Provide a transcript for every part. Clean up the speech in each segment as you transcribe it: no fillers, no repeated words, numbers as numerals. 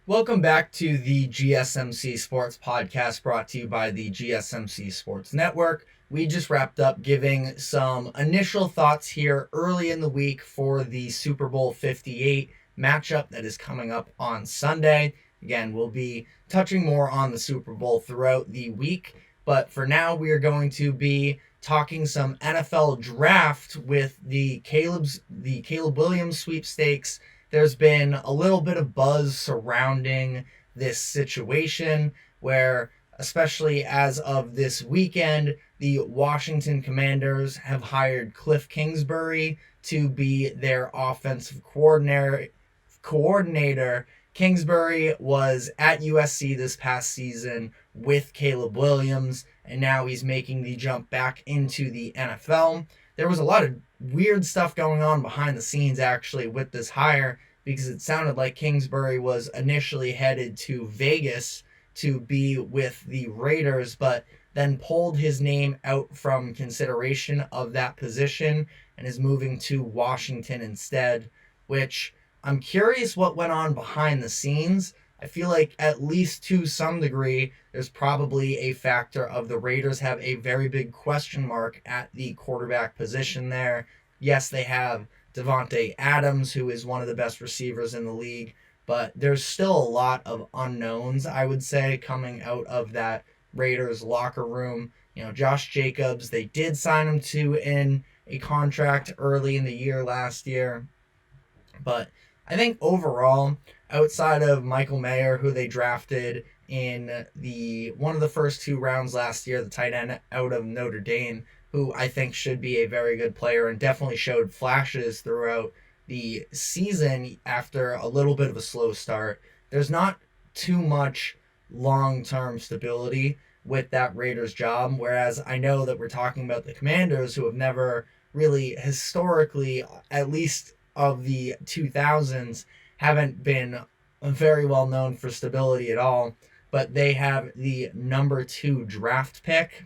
Welcome back to the GSMC Sports Podcast brought to you by the GSMC Sports Network. We just wrapped up giving some initial thoughts here early in the week for the Super Bowl 58 matchup that is coming up on Sunday. Again, we'll be touching more on the Super Bowl throughout the week, but for now we are going to be talking some NFL draft with the Caleb Williams sweepstakes. There's been a little bit of buzz surrounding this situation where, especially as of this weekend, the Washington Commanders have hired Kliff Kingsbury to be their offensive coordinator. Kingsbury was at USC this past season with Caleb Williams, and now he's making the jump back into the NFL. There was a lot of weird stuff going on behind the scenes actually with this hire, because it sounded like Kingsbury was initially headed to Vegas to be with the Raiders, but then pulled his name out from consideration of that position and is moving to Washington instead, which I'm curious what went on behind the scenes. I feel like, at least to some degree, there's probably a factor of the Raiders have a very big question mark at the quarterback position there. Yes, they have Devontae Adams, who is one of the best receivers in the league, but there's still a lot of unknowns, I would say, coming out of that Raiders locker room. Josh Jacobs, they did sign him to in a contract early in the year last year, but I think overall, outside of Michael Mayer, who they drafted in the one of the first two rounds last year, the tight end out of Notre Dame, who I think should be a very good player and definitely showed flashes throughout the season after a little bit of a slow start. There's not too much long-term stability with that Raiders job, whereas I know that we're talking about the Commanders, who have never really historically, at least of the 2000s, haven't been very well known for stability at all, but they have the number 2 draft pick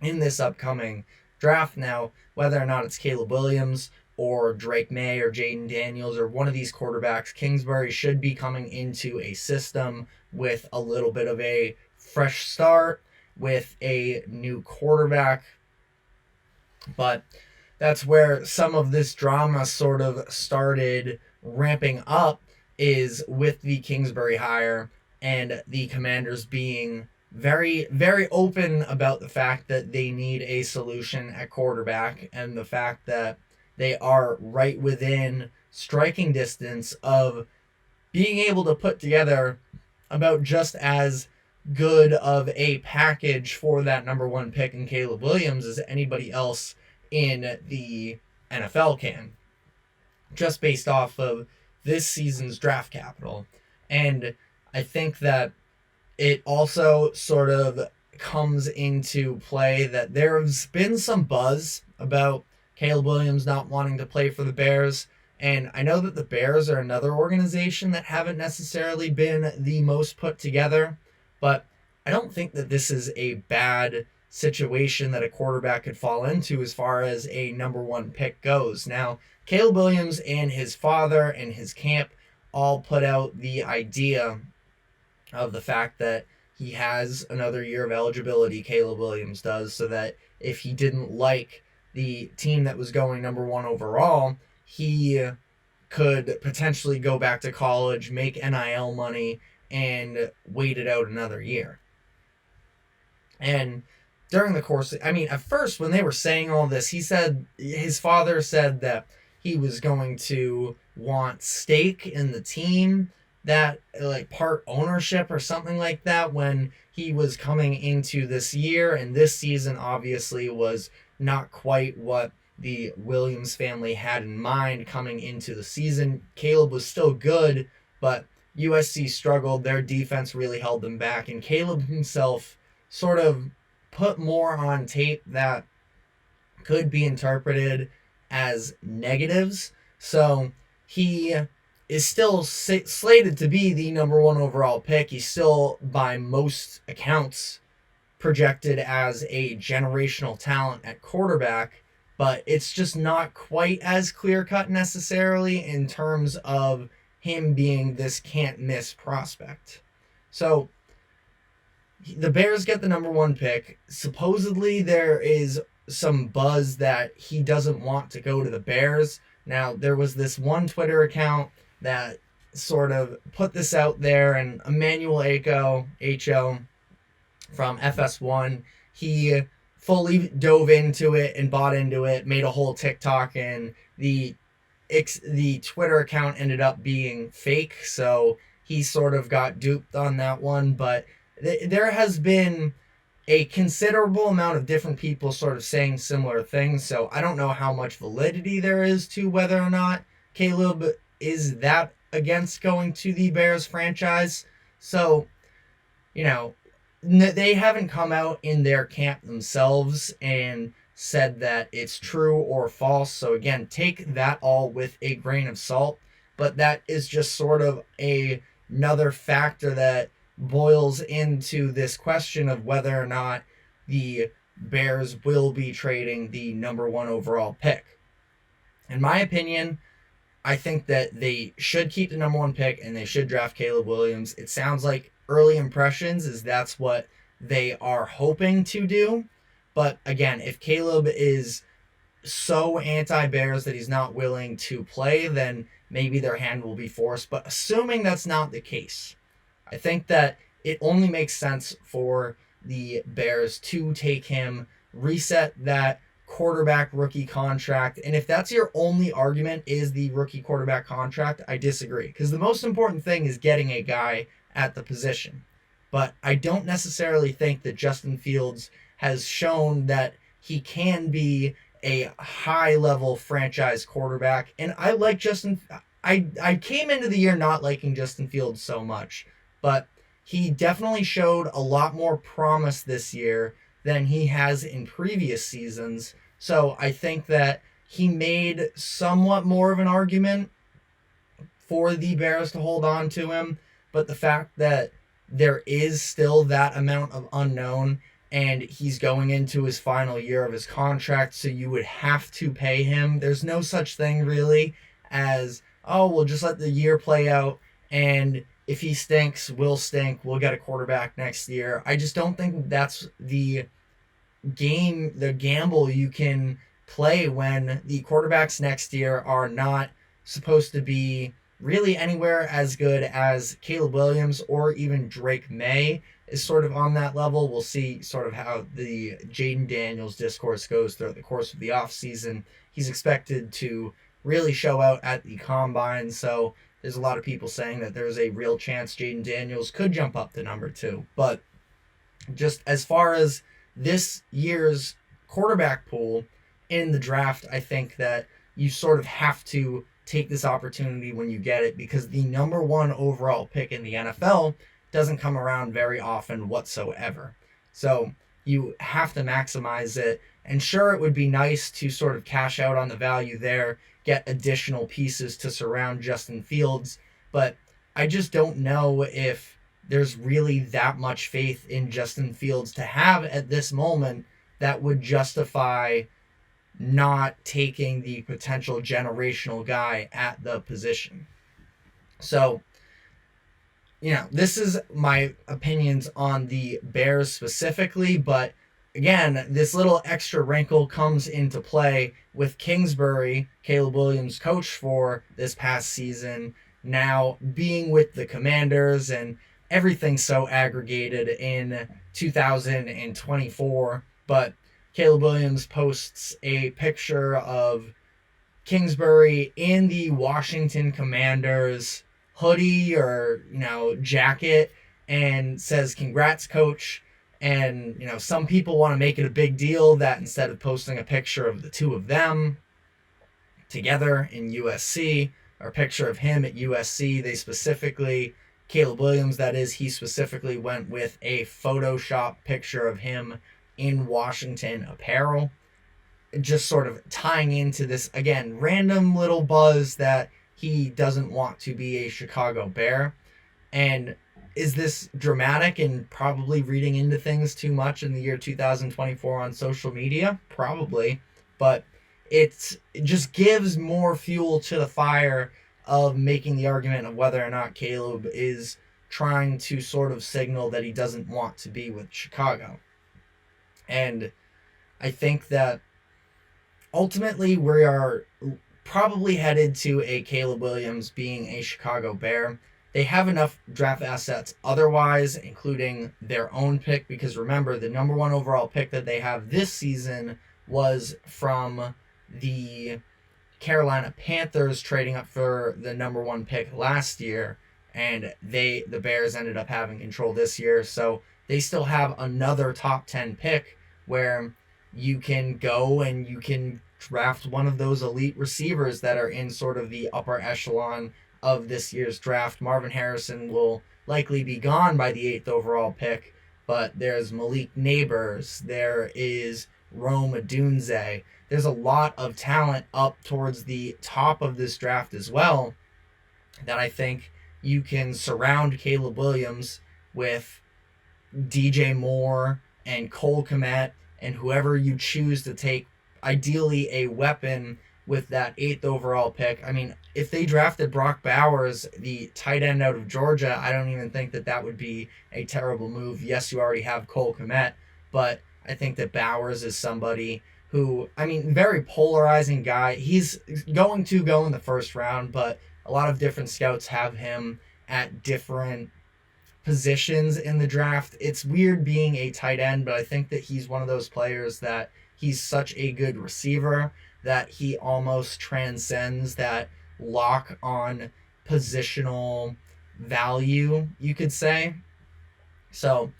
in this upcoming draft. Now, whether or not it's Caleb Williams or Drake May or Jaden Daniels or one of these quarterbacks, Kingsbury should be coming into a system with a little bit of a fresh start with a new quarterback. But that's where some of this drama sort of started ramping up, is with the Kingsbury hire and the Commanders being very, very open about the fact that they need a solution at quarterback, and the fact that they are right within striking distance of being able to put together about just as good of a package for that number 1 pick in Caleb Williams as anybody else in the NFL can, just based off of this season's draft capital. And I think that it also sort of comes into play that there's been some buzz about Caleb Williams not wanting to play for the Bears. And I know that the Bears are another organization that haven't necessarily been the most put together, but I don't think that this is a bad situation that a quarterback could fall into as far as a number 1 pick goes. Now, Caleb Williams and his father and his camp all put out the idea of the fact that he has another year of eligibility, Caleb Williams does, so that if he didn't like the team that was going number 1 overall, he could potentially go back to college, make NIL money, and wait it out another year. And during the course, at first when they were saying all this, his father said that he was going to want stake in the team, that like part ownership or something like that, when he was coming into this year. And this season obviously was not quite what the Williams family had in mind coming into the season. Caleb was still good, but USC struggled. Their defense really held them back, and Caleb himself sort of put more on tape that could be interpreted as negatives. So he is still slated to be the number 1 overall pick. He's still, by most accounts, projected as a generational talent at quarterback, but it's just not quite as clear-cut necessarily in terms of him being this can't-miss prospect. So the Bears get the number 1 pick. Supposedly there is some buzz that he doesn't want to go to the Bears. Now, there was this one Twitter account that sort of put this out there, and Emmanuel Acho, H-O, from FS1, he fully dove into it and bought into it, made a whole TikTok, and the Twitter account ended up being fake, so he sort of got duped on that one. But there has been a considerable amount of different people sort of saying similar things, so I don't know how much validity there is to whether or not Caleb is that against going to the Bears franchise. So, they haven't come out in their camp themselves and said that it's true or false. So again, take that all with a grain of salt. But that is just sort of another factor that boils into this question of whether or not the Bears will be trading the number 1 overall pick. In my opinion, I think that they should keep the number 1 pick and they should draft Caleb Williams. It sounds like early impressions is that's what they are hoping to do. But again, if Caleb is so anti-Bears that he's not willing to play, then maybe their hand will be forced. But assuming that's not the case, I think that it only makes sense for the Bears to take him, reset that quarterback rookie contract. And if that's your only argument is the rookie quarterback contract, I disagree. Because the most important thing is getting a guy at the position. But I don't necessarily think that Justin Fields has shown that he can be a high-level franchise quarterback. And I like Justin. I came into the year not liking Justin Fields so much, but he definitely showed a lot more promise this year than he has in previous seasons. So I think that he made somewhat more of an argument for the Bears to hold on to him. But the fact that there is still that amount of unknown, and he's going into his final year of his contract, so you would have to pay him. There's no such thing really as, oh, we'll just let the year play out, and if he stinks, we'll stink. We'll get a quarterback next year. I just don't think that's the gamble you can play when the quarterbacks next year are not supposed to be really anywhere as good as Caleb Williams or even Drake May is sort of on that level. We'll see sort of how the Jaden Daniels discourse goes throughout the course of the offseason. He's expected to really show out at the combine, so there's a lot of people saying that there's a real chance Jaden Daniels could jump up to number 2. But just as far as this year's quarterback pool in the draft, I think that you sort of have to take this opportunity when you get it, because the number 1 overall pick in the NFL doesn't come around very often whatsoever. So you have to maximize it. And sure, it would be nice to sort of cash out on the value there, get additional pieces to surround Justin Fields, but I just don't know if there's really that much faith in Justin Fields to have at this moment that would justify not taking the potential generational guy at the position. So, this is my opinions on the Bears specifically, but again, this little extra wrinkle comes into play with Kingsbury, Caleb Williams' coach for this past season, now being with the Commanders, and everything's so aggregated in 2024. But Caleb Williams posts a picture of Kingsbury in the Washington Commanders hoodie or, jacket, and says, "Congrats, coach." And, some people want to make it a big deal that instead of posting a picture of the two of them together in USC, or a picture of him at USC, they specifically, Caleb Williams, that is, he specifically went with a Photoshop picture of him in Washington apparel. Just sort of tying into this, again, random little buzz that he doesn't want to be a Chicago Bear. And is this dramatic and probably reading into things too much in the year 2024 on social media? Probably. But it just gives more fuel to the fire of making the argument of whether or not Caleb is trying to sort of signal that he doesn't want to be with Chicago. And I think that ultimately we are probably headed to a Caleb Williams being a Chicago Bear. They have enough draft assets otherwise, including their own pick, because remember, the number 1 overall pick that they have this season was from the Carolina Panthers trading up for the number 1 pick last year, and the Bears ended up having control this year. So they still have another top 10 pick where you can go and you can draft one of those elite receivers that are in sort of the upper echelon of this year's draft. Marvin Harrison will likely be gone by the 8th overall pick, but there's Malik Neighbors, there is Rome Odunze. There's a lot of talent up towards the top of this draft as well that I think you can surround Caleb Williams with DJ Moore and Cole Kmet and whoever you choose to take, ideally a weapon with that 8th overall pick. I mean, if they drafted Brock Bowers, the tight end out of Georgia, I don't even think that would be a terrible move. Yes, you already have Cole Kmet, but I think that Bowers is somebody who, I mean, very polarizing guy. He's going to go in the first round, but a lot of different scouts have him at different positions in the draft. It's weird being a tight end, but I think that he's one of those players that he's such a good receiver that he almost transcends that lock on positional value, you could say. So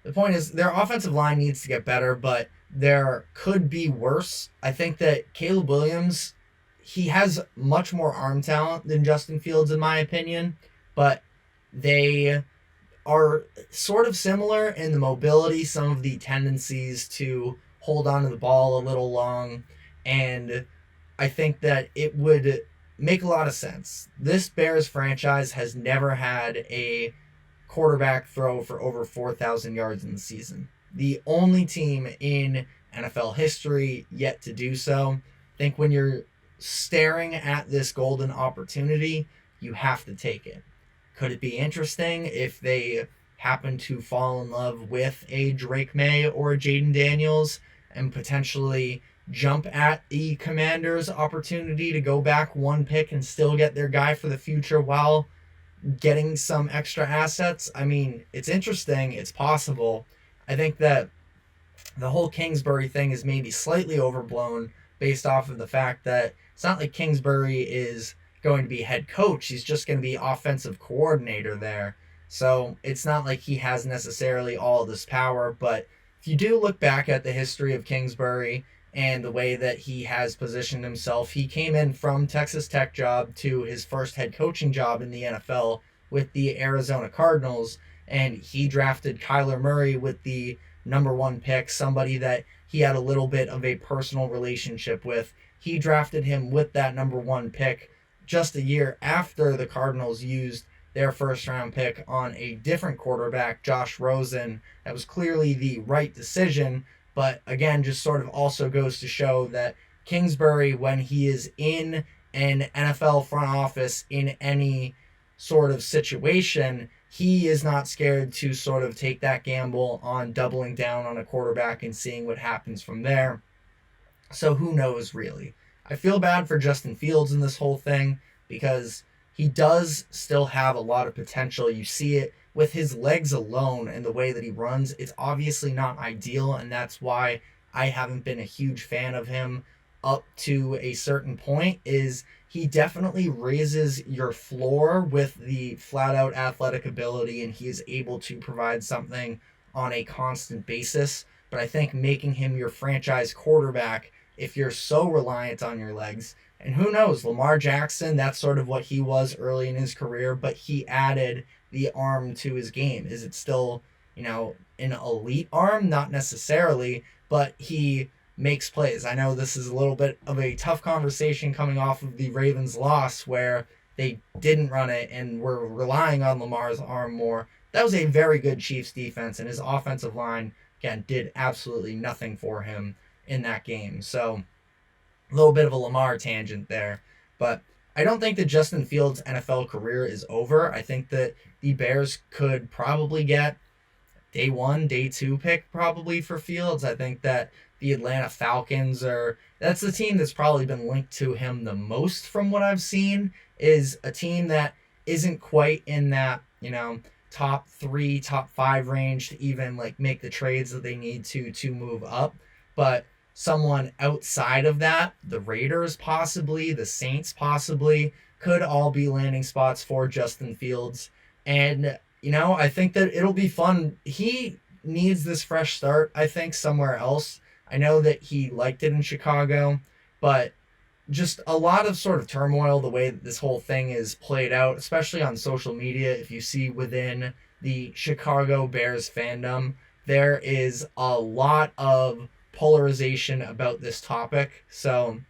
the point is their offensive line needs to get better, but there could be worse. I think that Caleb Williams, he has much more arm talent than Justin Fields in my opinion, but they are sort of similar in the mobility, some of the tendencies to hold on to the ball a little long, and I think that it would make a lot of sense. This Bears franchise has never had a quarterback throw for over 4,000 yards in the season. The only team in NFL history yet to do so. I think when you're staring at this golden opportunity, you have to take it. Could it be interesting if they happen to fall in love with a Drake May or a Jaden Daniels and potentially jump at the Commanders' opportunity to go back 1 pick and still get their guy for the future while getting some extra assets? I mean, it's interesting. It's possible. I think that the whole Kingsbury thing is maybe slightly overblown based off of the fact that it's not like Kingsbury is going to be head coach. He's just going to be offensive coordinator there. So it's not like he has necessarily all this power. But if you do look back at the history of Kingsbury and the way that he has positioned himself, he came in from Texas Tech job to his first head coaching job in the NFL with the Arizona Cardinals. And he drafted Kyler Murray with the number 1 pick, somebody that he had a little bit of a personal relationship with. He drafted him with that number 1 pick just a year after the Cardinals used their first round pick on a different quarterback, Josh Rosen. That was clearly the right decision, but again, just sort of also goes to show that Kingsbury, when he is in an NFL front office in any sort of situation, he is not scared to sort of take that gamble on doubling down on a quarterback and seeing what happens from there. So who knows, really? I feel bad for Justin Fields in this whole thing because he does still have a lot of potential. You see it with his legs alone and the way that he runs. It's obviously not ideal, and that's why I haven't been a huge fan of him up to a certain point. Is he definitely raises your floor with the flat-out athletic ability, and he is able to provide something on a constant basis. But I think making him your franchise quarterback, if you're so reliant on your legs, and who knows, Lamar Jackson, that's sort of what he was early in his career, but he added the arm to his game. Is it still, an elite arm? Not necessarily, but he makes plays. I know this is a little bit of a tough conversation coming off of the Ravens' loss where they didn't run it and were relying on Lamar's arm more. That was a very good Chiefs defense, and his offensive line, again, did absolutely nothing for him in that game. So a little bit of a Lamar tangent there, but I don't think that Justin Fields' NFL career is over. I think that the Bears could probably get day one, day two pick probably for Fields. I think that the Atlanta Falcons that's the team that's probably been linked to him the most from what I've seen, is a team that isn't quite in that, top three, top five range to even like make the trades that they need to move up. But someone outside of that, the Raiders possibly, the Saints possibly, could all be landing spots for Justin Fields. And I think that it'll be fun. He needs this fresh start, I think, somewhere else. I know that he liked it in Chicago, but just a lot of sort of turmoil the way that this whole thing is played out, especially on social media. If you see within the Chicago Bears fandom, there is a lot of polarization about this topic. So,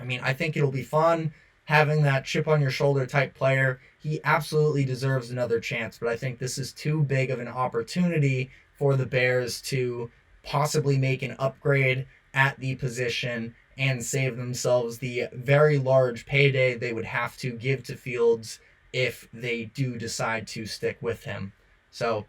I think it'll be fun having that chip on your shoulder type player. He absolutely deserves another chance, but I think this is too big of an opportunity for the Bears to possibly make an upgrade at the position and save themselves the very large payday they would have to give to Fields if they do decide to stick with him. So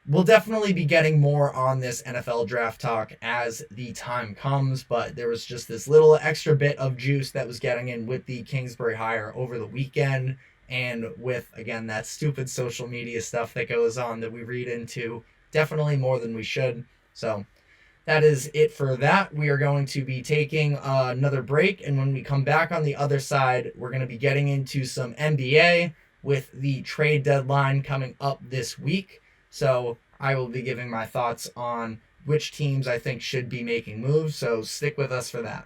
we'll definitely be getting more on this NFL draft talk as the time comes, but there was just this little extra bit of juice that was getting in with the Kingsbury hire over the weekend, and with, again, that stupid social media stuff that goes on that we read into definitely more than we should. So that is it for that. We are going to be taking another break, and when we come back on the other side, we're going to be getting into some NBA with the trade deadline coming up this week. So I will be giving my thoughts on which teams I think should be making moves, so stick with us for that.